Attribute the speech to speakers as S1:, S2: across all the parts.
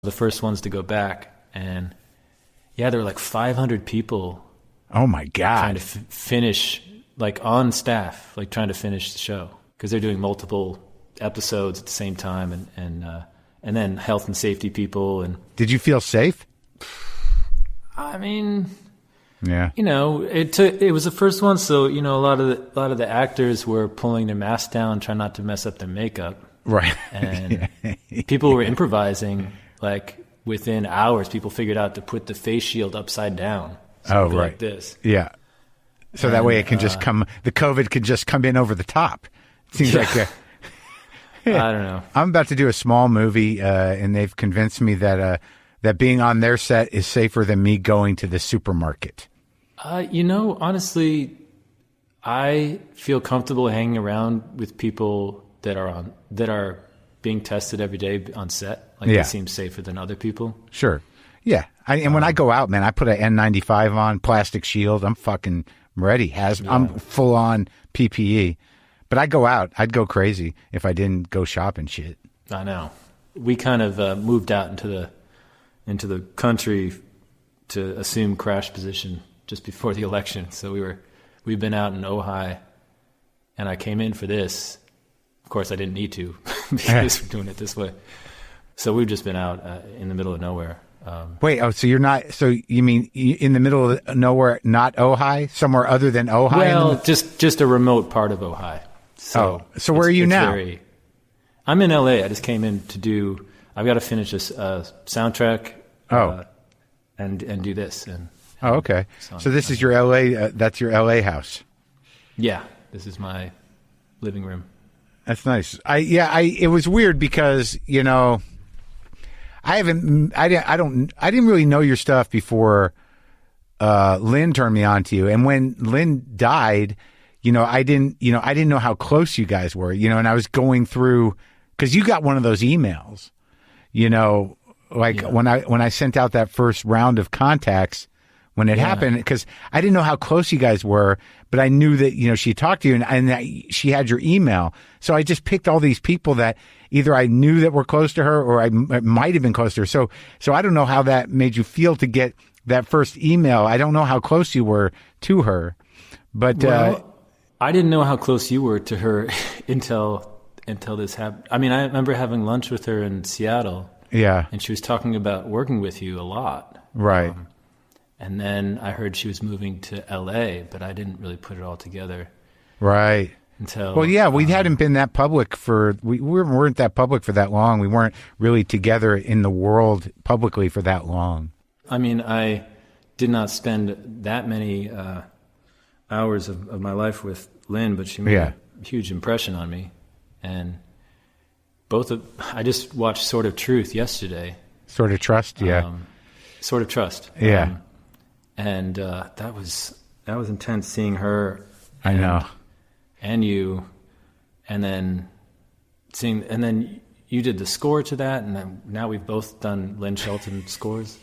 S1: the first ones to go back, and yeah, there were like 500 people.
S2: Oh my God.
S1: Trying to finish, like on staff, like trying to finish the show because they're doing multiple episodes at the same time, and then health and safety people. And
S2: did you feel safe?
S1: I mean,
S2: yeah,
S1: it was the first one, so a lot of the actors were pulling their masks down, trying not to mess up their makeup,
S2: right?
S1: And people were improvising. Like within hours, people figured out to put the face shield upside down. So
S2: right,
S1: like this,
S2: yeah. So that way it can just come. The COVID can just come in over the top. It seems like
S1: I don't know.
S2: I'm about to do a small movie, and they've convinced me that that being on their set is safer than me going to the supermarket.
S1: Honestly, I feel comfortable hanging around with people that are being tested every day on set. Like they seem safer than other people.
S2: Sure. Yeah. And when I go out, man, I put an N95 on, plastic shield. I'm fucking ready. I'm full on PPE. But I go out. I'd go crazy if I didn't go shopping shit.
S1: I know. We kind of moved out into the country to assume crash position just before the election. So we've been out in Ojai, and I came in for this. Of course, I didn't need to because we're doing it this way. So we've just been out in the middle of nowhere.
S2: Wait, so you're not? So you mean in the middle of nowhere, not Ojai, somewhere other than Ojai?
S1: Well, just a remote part of Ojai. So
S2: where are you now?
S1: I'm in LA. I just came in to do. I've got to finish this soundtrack. And do this.
S2: Okay. So this is your LA. That's your LA house.
S1: Yeah, this is my living room.
S2: That's nice. It was weird because I didn't really know your stuff before Lynn turned me on to you, and when Lynn died, I didn't know how close you guys were, and I was going through because you got one of those emails, when I sent out that first round of contacts when it happened, because I didn't know how close you guys were, but I knew that, she talked to you and that she had your email. So I just picked all these people that either I knew that were close to her or I might have been close to her. So I don't know how that made you feel to get that first email. I don't know how close you were to her, but
S1: I didn't know how close you were to her until this happened. I mean, I remember having lunch with her in Seattle.
S2: Yeah.
S1: And she was talking about working with you a lot.
S2: Right.
S1: And then I heard she was moving to LA, but I didn't really put it all together.
S2: Right.
S1: Until
S2: we hadn't been that public we weren't that public for that long. We weren't really together in the world publicly for that long.
S1: I mean, I did not spend that many hours of my life with Lynn, but she made a huge impression on me. And I just watched Sort of Truth yesterday.
S2: Sort of Trust, yeah.
S1: Sort of Trust.
S2: Yeah.
S1: And that was intense seeing her.
S2: I know.
S1: And you, and then you did the score to that, and then now we've both done Lynn Shelton scores.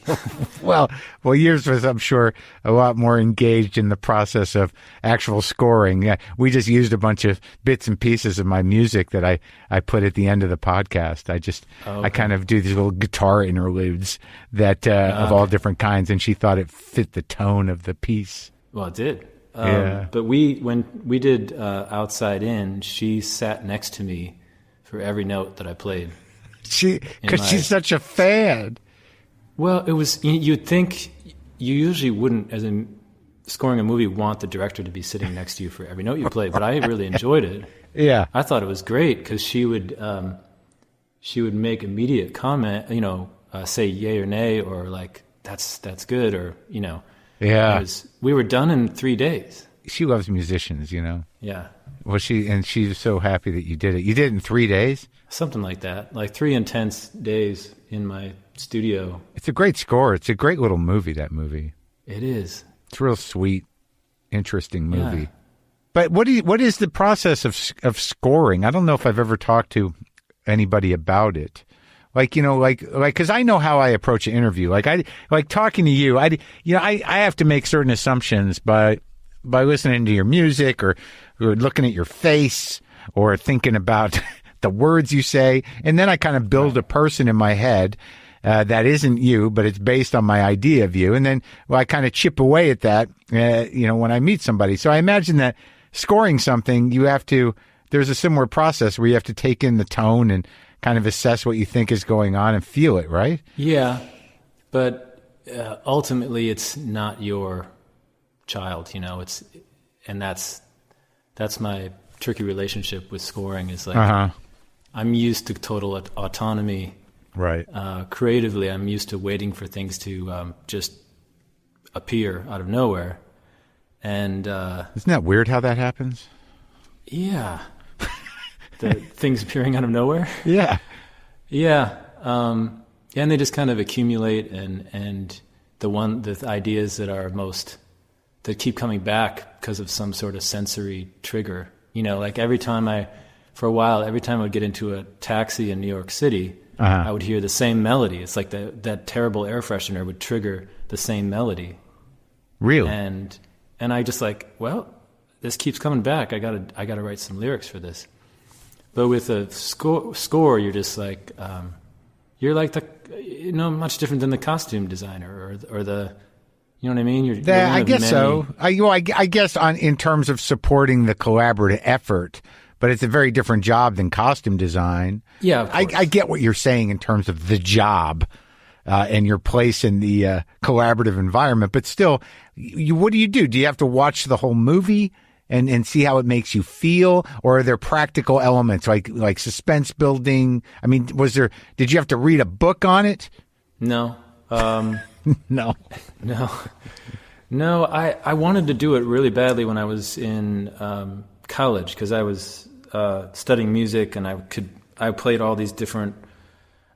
S2: well, yours was, I'm sure, a lot more engaged in the process of actual scoring. Yeah, we just used a bunch of bits and pieces of my music that I put at the end of the podcast. I kind of do these little guitar interludes that of all different kinds, and she thought it fit the tone of the piece.
S1: Well, it did. But when we did Outside In, she sat next to me for every note that I played.
S2: Because she's such a fan.
S1: Well, it was, you'd think, you usually wouldn't, as in scoring a movie, want the director to be sitting next to you for every note you play, but I really enjoyed it.
S2: Yeah.
S1: I thought it was great because she would make immediate comment, say yay or nay, or like, that's good, or,
S2: Yeah.
S1: We were done in 3 days.
S2: She loves musicians,
S1: Yeah.
S2: Well, she's so happy that you did it. You did it in 3 days?
S1: Something like that. Like 3 intense days in my studio.
S2: It's a great score. It's a great little movie, that movie.
S1: It is.
S2: It's a real sweet, interesting movie. Yeah. But what is the process of scoring? I don't know if I've ever talked to anybody about it. Because I know how I approach an interview. Like talking to you, I have to make certain assumptions by listening to your music or looking at your face or thinking about the words you say. And then I kind of build a person in my head. that isn't you, but it's based on my idea of you. And then, well, I kind of chip away at that, when I meet somebody. So I imagine that scoring something, there's a similar process where you have to take in the tone and kind of assess what you think is going on and feel it, right?
S1: Yeah, but ultimately it's not your child, and that's my tricky relationship with scoring is like, I'm used to total autonomy.
S2: Right.
S1: Creatively, I'm used to waiting for things to just appear out of nowhere. And
S2: isn't that weird how that happens?
S1: Yeah. The things appearing out of nowhere?
S2: Yeah.
S1: Yeah. And they just kind of accumulate, and the ideas that keep coming back because of some sort of sensory trigger. Like every time I would get into a taxi in New York City, I would hear the same melody. It's like that terrible air freshener would trigger the same melody.
S2: Really?
S1: And I just like, well, this keeps coming back. I gotta write some lyrics for this. But with a score, you're just like, you're like much different than the costume designer or the, you know what I mean?
S2: I guess so. I guess in terms of supporting the collaborative effort, but it's a very different job than costume design.
S1: Yeah, of course.
S2: I get what you're saying in terms of the job and your place in the collaborative environment, but still, what do you do? Do you have to watch the whole movie and see how it makes you feel, or are there practical elements like suspense building? I mean, did you have to read a book on it?
S1: No.
S2: No.
S1: I wanted to do it really badly when I was in college, because I was studying music, and I played all these different.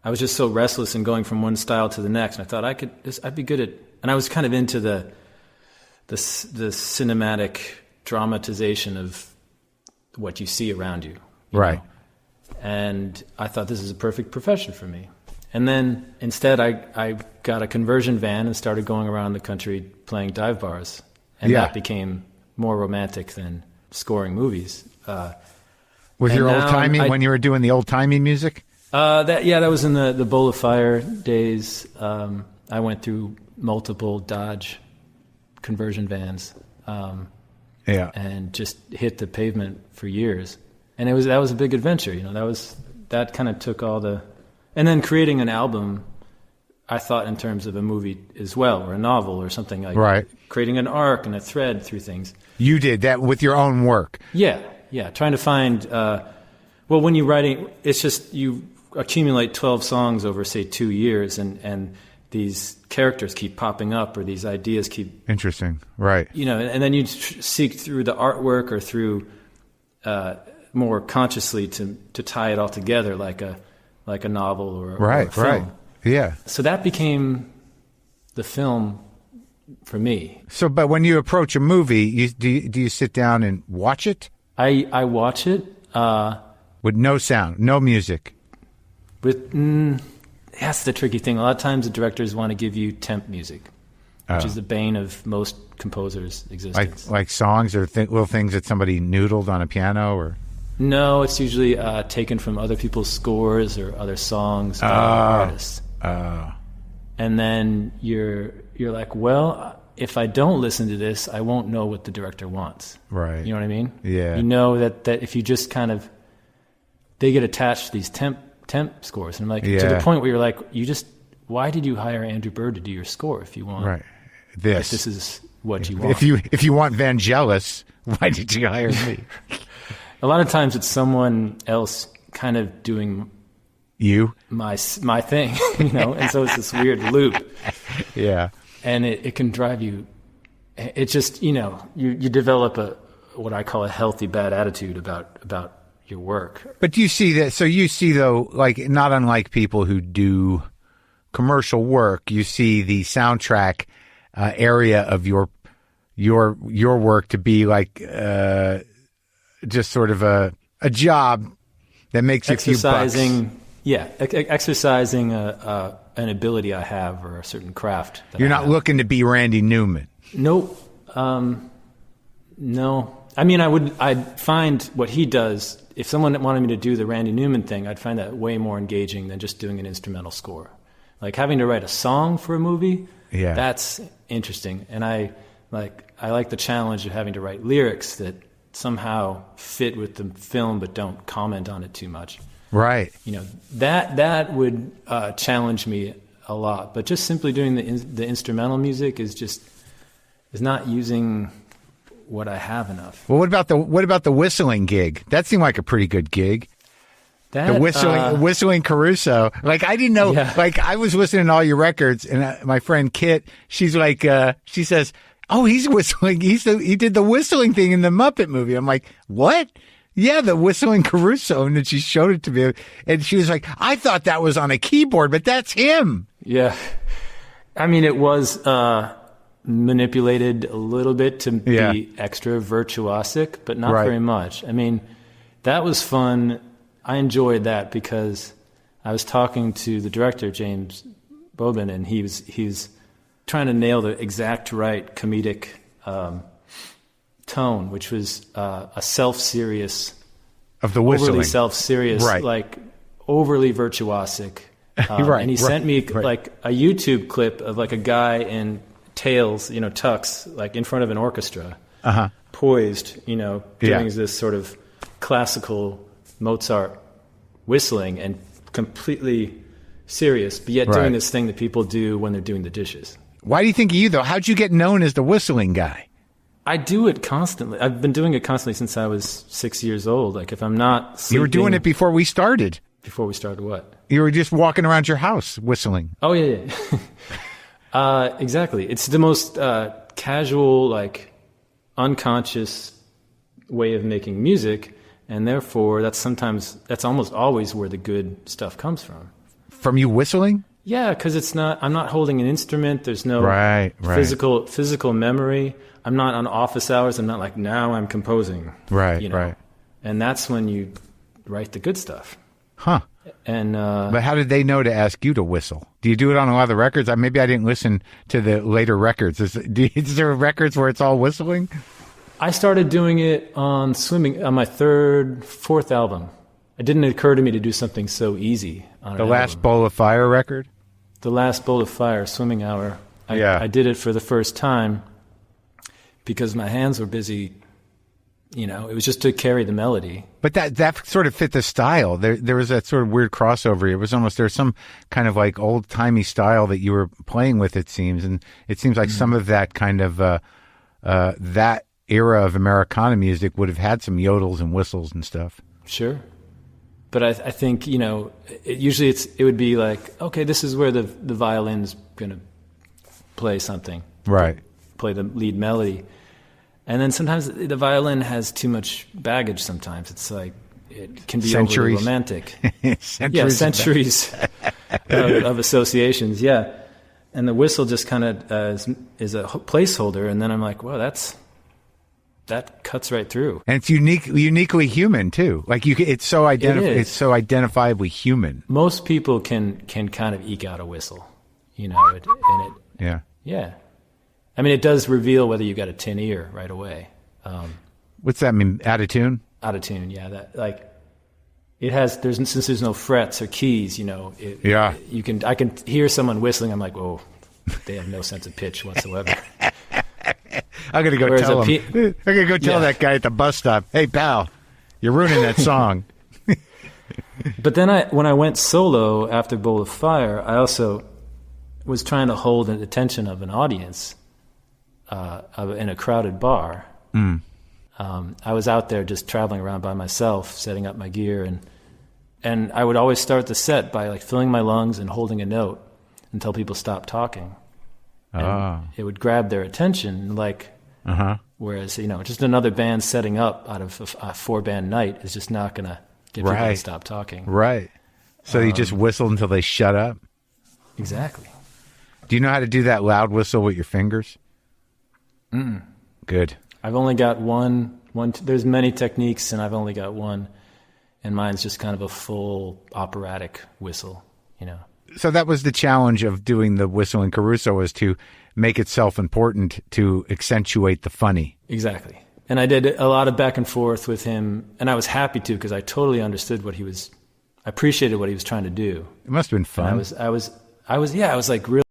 S1: I was just so restless and going from one style to the next, and I thought I'd be good at. And I was kind of into the cinematic dramatization of what you see around you,
S2: right?
S1: Know? And I thought this is a perfect profession for me. And then instead, I got a conversion van and started going around the country playing dive bars, and that became more romantic than scoring movies.
S2: Was your old-timey when you were doing the old-timey music?
S1: That was in the Bowl of Fire days. I went through multiple Dodge conversion vans, and just hit the pavement for years. And that was a big adventure. That kind of took all the. And then creating an album, I thought in terms of a movie as well, or a novel, or something like
S2: right.
S1: Creating an arc and a thread through things.
S2: You did that with your own work.
S1: Yeah. Trying to find. When you're writing, it's just you accumulate 12 songs over, say, 2 years, and these characters keep popping up, or these ideas keep.
S2: Interesting, right?
S1: And then you seek through the artwork or through more consciously to tie it all together, like a novel or a film.
S2: Right, yeah.
S1: So that became the film for me.
S2: So, but when you approach a movie, do you sit down and watch it?
S1: I watch it
S2: with no sound, no music.
S1: That's the tricky thing. A lot of times, the directors want to give you temp music, which is the bane of most composers' existence.
S2: Like songs or little things that somebody noodled on a piano, or.
S1: No, it's usually taken from other people's scores or other songs by artists. And then you're like, well, if I don't listen to this, I won't know what the director wants.
S2: Right.
S1: You know what I mean?
S2: Yeah.
S1: You know that if you just kind of, they get attached to these temp scores. And I'm like, to the point where you're like, why did you hire Andrew Bird to do your score if you want?
S2: Right.
S1: This is what you want.
S2: If you want Vangelis, why did you hire me?
S1: A lot of times it's someone else kind of doing my thing, and so it's this weird loop.
S2: Yeah.
S1: And it can drive you. It's just, you develop what I call a healthy bad attitude about your work.
S2: But you see that, so you see though, like not unlike people who do commercial work, you see the soundtrack area of your work to be like just sort of a job that makes you a few bucks.
S1: Exercising an ability I have, or a certain craft.
S2: You're not looking to be Randy Newman.
S1: Nope. No. I mean, I'd find what he does. If someone wanted me to do the Randy Newman thing, I'd find that way more engaging than just doing an instrumental score. Like having to write a song for a movie,
S2: Yeah.
S1: that's interesting. And I like the challenge of having to write lyrics that somehow fit with the film but don't comment on it too much.
S2: Right.
S1: You know, that would challenge me a lot. But just simply doing the instrumental music is not using what I have enough.
S2: Well, what about the whistling gig? That seemed like a pretty good gig.
S1: That,
S2: The whistling Caruso. Like, I didn't know,
S1: Yeah.
S2: like, I was listening to all your records, and my friend Kit, she's like, she says, oh, he's whistling. He did the whistling thing in the Muppet movie. I'm like, what? Yeah, the whistling Caruso. And then she showed it to me, and she was like, I thought that was on a keyboard, but that's him.
S1: Yeah. I mean, it was manipulated a little bit to be extra virtuosic, but not
S2: Right.
S1: very much. I mean, that was fun. I enjoyed that because I was talking to the director, James Bobin, and he's trying to nail the exact right comedic tone, which was a self-serious,
S2: Of the whistling.
S1: overly self-serious,
S2: Right.
S1: like overly virtuosic.
S2: Right,
S1: And he
S2: right,
S1: sent me
S2: right.
S1: like a YouTube clip of like a guy in tails, tux, like in front of an orchestra, poised, doing
S2: Yeah.
S1: this sort of classical Mozart whistling and completely serious, but yet
S2: Right.
S1: doing this thing that people do when they're doing the dishes.
S2: Why do you think of you, though? How'd you get known as the whistling guy?
S1: I do it constantly. I've been doing it constantly since I was 6 years old. Like if I'm not sleeping,
S2: You were doing it before we started.
S1: before we started what?
S2: You were just walking around your house whistling.
S1: Oh yeah. Exactly. It's the most casual, like unconscious way of making music, and therefore that's almost always where the good stuff comes from.
S2: From you whistling?
S1: Yeah, because I'm not holding an instrument. There's no
S2: Right.
S1: physical memory. I'm not on office hours. I'm not like, now I'm composing.
S2: Right, right.
S1: And that's when you write the good stuff.
S2: Huh.
S1: And
S2: But how did they know to ask you to whistle? Do you do it on a lot of the records? Maybe I didn't listen to the later records. Is there records where it's all whistling?
S1: I started doing it on my fourth album. It didn't occur to me to do something so easy on
S2: The
S1: an
S2: last
S1: album.
S2: Bowl of Fire record?
S1: The Last Bowl of Fire, Swimming Hour.
S2: Yeah.
S1: I did it for the first time because my hands were busy. It was just to carry the melody.
S2: But that sort of fit the style. There was that sort of weird crossover. It was almost, there's some kind of like old timey style that you were playing with, it seems. And it seems like some of that kind of, that era of Americana music would have had some yodels and whistles and stuff.
S1: Sure. But I think, usually it would be like, okay, this is where the violin's going to play something.
S2: Right.
S1: Play the lead melody. And then sometimes the violin has too much baggage sometimes. It's like, it can be overly
S2: Centuries.
S1: romantic.
S2: Centuries
S1: of associations, yeah. And the whistle just kind of is a placeholder, and then I'm like, well, that cuts right through.
S2: And it's uniquely human too. Like it's so
S1: is.
S2: it's so identifiably human.
S1: Most people can kind of eke out a whistle,
S2: Yeah.
S1: yeah. I mean, it does reveal whether you got a tin ear right away.
S2: What's that mean? Out of tune?
S1: Out of tune, yeah. That like it has. Since there's no frets or keys,
S2: Yeah.
S1: I can hear someone whistling. I'm like, whoa, they have no sense of pitch whatsoever.
S2: I'm gonna go
S1: Whereas
S2: tell him. I'm gonna go tell that guy at the bus stop. Hey, pal, you're ruining that song.
S1: But then when I went solo after Bowl of Fire, I also was trying to hold the attention of an audience in a crowded bar. I was out there just traveling around by myself, setting up my gear, and I would always start the set by like filling my lungs and holding a note until people stopped talking. And it would grab their attention, like. Whereas just another band setting up out of a 4-band night is just not going to get people to stop talking.
S2: Right. So you just whistle until they shut up.
S1: Exactly.
S2: Do you know how to do that loud whistle with your fingers? Good.
S1: I've only got one. There's many techniques, and I've only got one, and mine's just kind of a full operatic whistle.
S2: So that was the challenge of doing the whistle in Caruso, was to make it self-important to accentuate the funny.
S1: Exactly. And I did a lot of back and forth with him, and I was happy to because I totally understood I appreciated what he was trying to do.
S2: It must have been fun.
S1: And I was like really